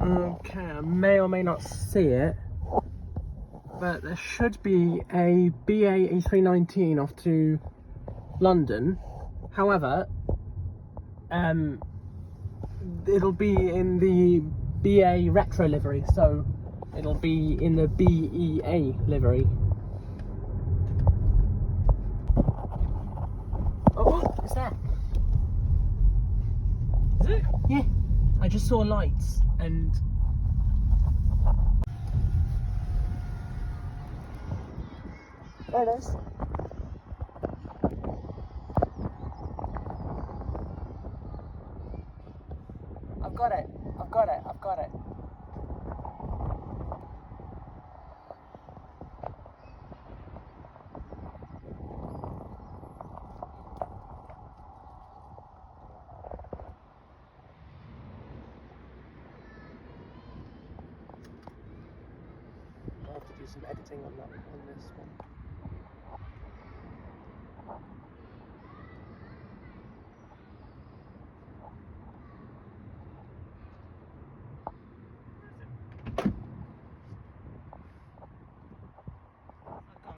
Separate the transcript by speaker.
Speaker 1: Okay, I may or may not see it, but there should be a BEA A319 off to London. However, it'll be in the BEA Retro livery, so it'll be in the BEA livery. Oh, what's that? Is it? Yeah, I just saw lights and... There it is. I've got it. I've got it. I've got it. I'll have to do some editing on that, on this one.